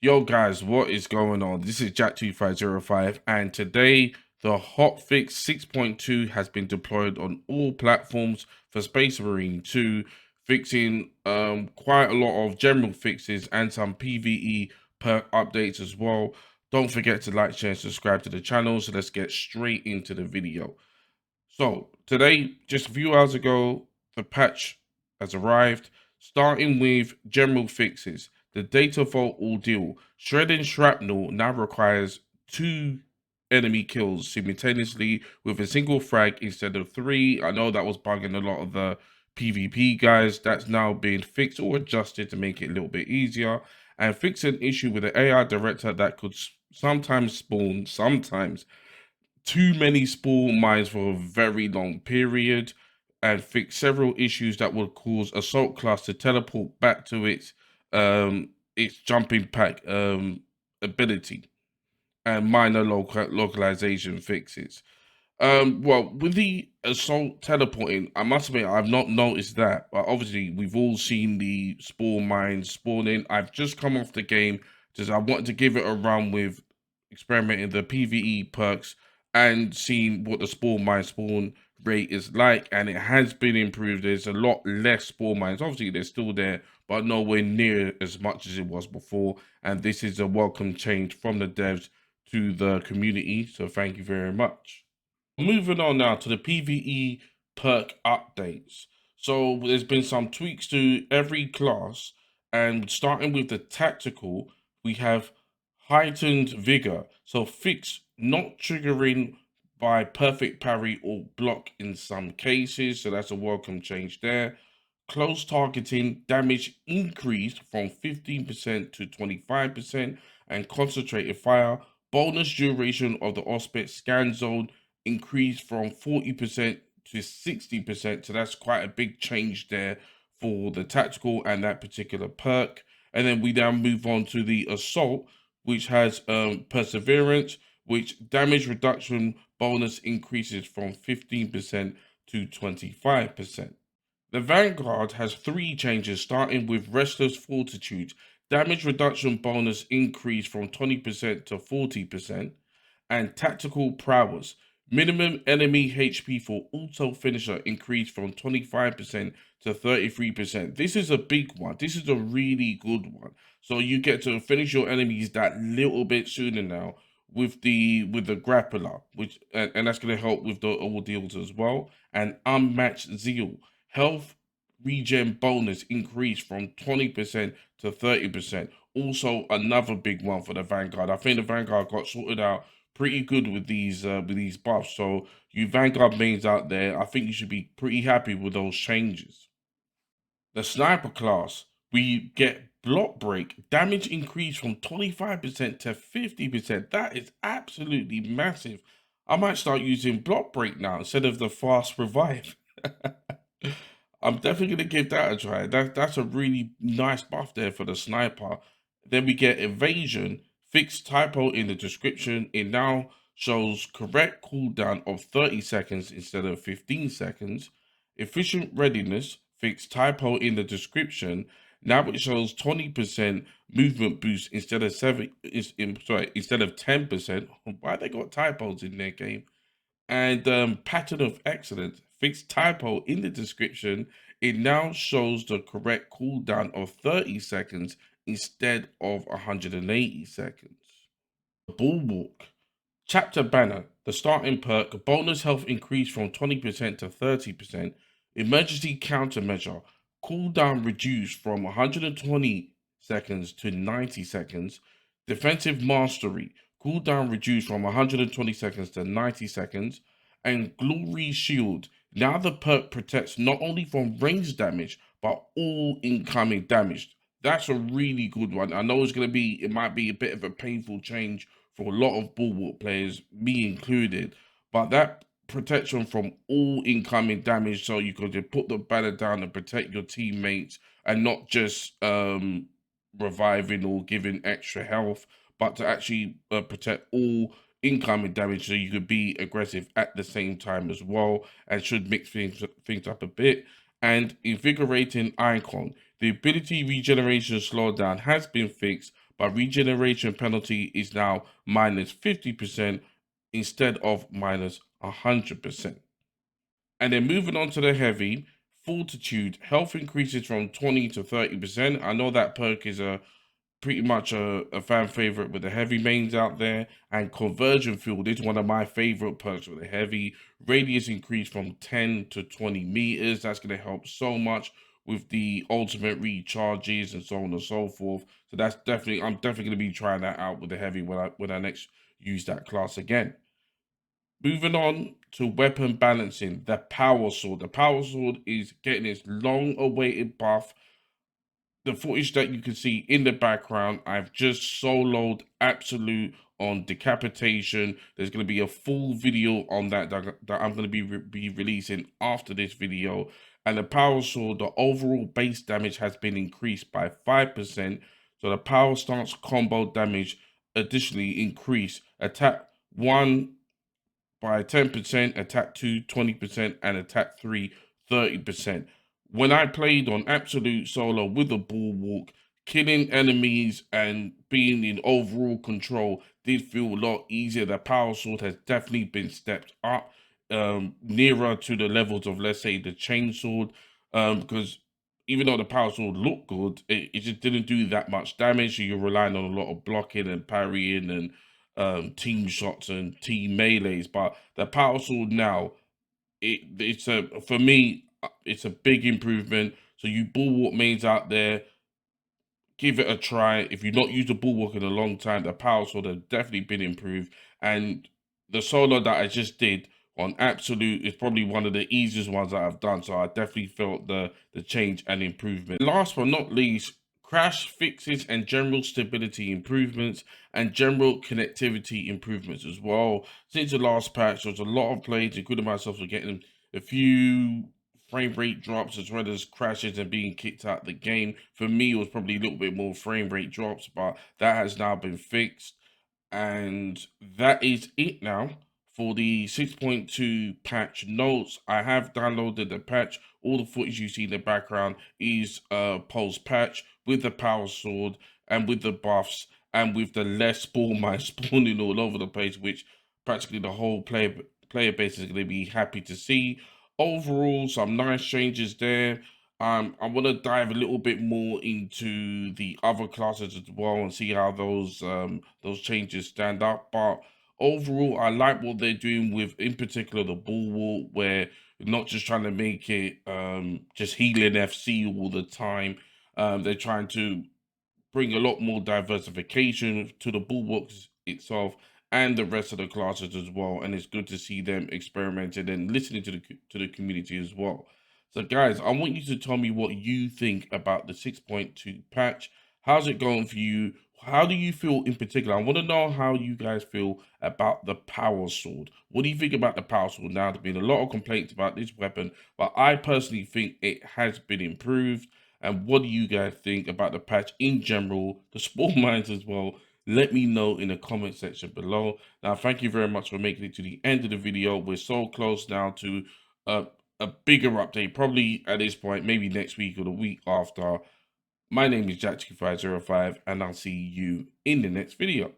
Yo guys, what is going on? This is Jack2505 and today the Hotfix 6.2 has been deployed on all platforms for Space Marine 2, fixing quite a lot of general fixes and some PvE perk updates as well. Don't forget to like, share, and subscribe to the channel. So let's get straight into the video. So today, just a few hours ago, the patch has arrived, starting with general fixes. The data vault ordeal. Shredding shrapnel now requires 2 enemy kills simultaneously with a single frag instead of 3. I know that was bugging a lot of the PvP guys. That's now being fixed or adjusted to make it a little bit easier. And fix an issue with the AI director that could sometimes spawn, sometimes too many Spore mines for a very long period, and fix several issues that would cause assault class to teleport back to its jumping pack ability, and minor localization fixes. Well, with the assault teleporting, I must admit I've not noticed that, but obviously we've all seen the Spore mines spawning. I've just come off the game, just I wanted to give it a run with experimenting the PvE perks and seeing what the Spore mine spawn rate is like, and it has been improved. There's a lot less Spore mines. Obviously, they're still there, but nowhere near as much as it was before. And this is a welcome change from the devs to the community. So thank you very much. Moving on now to the PvE perk updates. So there's been some tweaks to every class, and starting with the tactical, we have heightened vigor. So fix not triggering by perfect parry or block in some cases. So that's a welcome change there. Close targeting damage increased from 15% to 25%, and concentrated fire bonus duration of the Auspex scan zone increased from 40% to 60%. So that's quite a big change there for the tactical and that particular perk. And then we now move on to the assault, which has perseverance, which damage reduction bonus increases from 15% to 25%. The Vanguard has 3 changes, starting with Restless Fortitude. Damage reduction bonus increased from 20% to 40%. And Tactical Prowess. Minimum enemy HP for auto finisher increased from 25% to 33%. This is a big one. This is a really good one. So you get to finish your enemies that little bit sooner now with the grappler, which and that's going to help with the ordeals as well. And Unmatched Zeal. Health regen bonus increased from 20% to 30%. Also, another big one for the Vanguard. I think the Vanguard got sorted out pretty good with these buffs. So you Vanguard mains out there, I think you should be pretty happy with those changes. The sniper class, we get block break damage increase from 25% to 50%. That is absolutely massive. I might start using block break now instead of the fast revive. I'm definitely gonna give that a try. That's a really nice buff there for the sniper. Then we get evasion, fixed typo in the description. It now shows correct cooldown of 30 seconds instead of 15 seconds. Efficient readiness, fixed typo in the description. Now it shows 20% movement boost instead of instead of 10%. Why they got typos in their game? And pattern of excellence, fixed typo in the description. It now shows the correct cooldown of 30 seconds instead of 180 seconds. Bulwark. Chapter banner. The starting perk. Bonus health increase from 20% to 30%. Emergency countermeasure. Cooldown reduced from 120 seconds to 90 seconds. Defensive mastery. Cooldown reduced from 120 seconds to 90 seconds. And glory shield. Now the perk protects not only from range damage, but all incoming damage. That's a really good one. I know it might be a bit of a painful change for a lot of Bulwark players, me included, but that protection from all incoming damage, so you could just put the banner down and protect your teammates and not just reviving or giving extra health, but to actually protect all incoming damage so you could be aggressive at the same time as well, and should mix things up a bit. And invigorating icon, the ability regeneration slowdown has been fixed, but regeneration penalty is now minus 50% instead of minus 100%. And then moving on to the heavy, fortitude, health increases from 20 to 30%. I know that perk is a pretty much a fan favorite with the heavy mains out there. And conversion field is one of my favorite perks with the heavy. Radius increase from 10 to 20 meters. That's going to help so much with the ultimate recharges and so on and so forth. So that's definitely, I'm definitely going to be trying that out with the heavy when I next use that class again. Moving on to weapon balancing, the power sword. The power sword is getting its long awaited buff. The footage that you can see in the background, I've just soloed absolute on decapitation. There's going to be a full video on that I'm going to be releasing after this video. And the power sword, the overall base damage has been increased by 5%. So the power stance combo damage additionally increased. Attack 1 by 10%, attack 2 20%, and attack 3 30%. When I played on absolute solo with a bulwark, killing enemies and being in overall control did feel a lot easier. The power sword has definitely been stepped up, nearer to the levels of, let's say, the chainsword, because even though the power sword looked good, it just didn't do that much damage. So you're relying on a lot of blocking and parrying and team shots and team melees. But the power sword now, it's a for me, it's a big improvement. So you bulwark mains out there, give it a try. If you've not used a bulwark in a long time, the power sword has definitely been improved. And the solo that I just did on absolute is probably one of the easiest ones that I've done. So I definitely felt the change and improvement. Last but not least, crash fixes and general stability improvements and general connectivity improvements as well. Since the last patch, there was a lot of players, including myself, were getting a few frame rate drops as well as crashes and being kicked out the game. For me, it was probably a little bit more frame rate drops, but that has now been fixed. And that is it now for the 6.2 patch notes. I have downloaded the patch. All the footage you see in the background is post patch with the power sword and with the buffs and with the less Spore mine spawning all over the place, which practically the whole player base is going to be happy to see. Overall, some nice changes there. I want to dive a little bit more into the other classes as well and see how those changes stand up. But overall, I like what they're doing with, in particular, the bulwark, where not just trying to make it just healing FC all the time. They're trying to bring a lot more diversification to the bulwarks itself and the rest of the classes as well. And it's good to see them experimenting and listening to the community as well. So guys, I want you to tell me what you think about the 6.2 patch. How's it going for you? How do you feel in particular? I want to know how you guys feel about the power sword. What do you think about the power sword? Now, there's been a lot of complaints about this weapon, but I personally think it has been improved. And what do you guys think about the patch in general, the Spore mines as well? Let me know in the comment section below. Now, thank you very much for making it to the end of the video. We're so close now to a bigger update, probably at this point, maybe next week or the week after. My name is Jack2505, and I'll see you in the next video.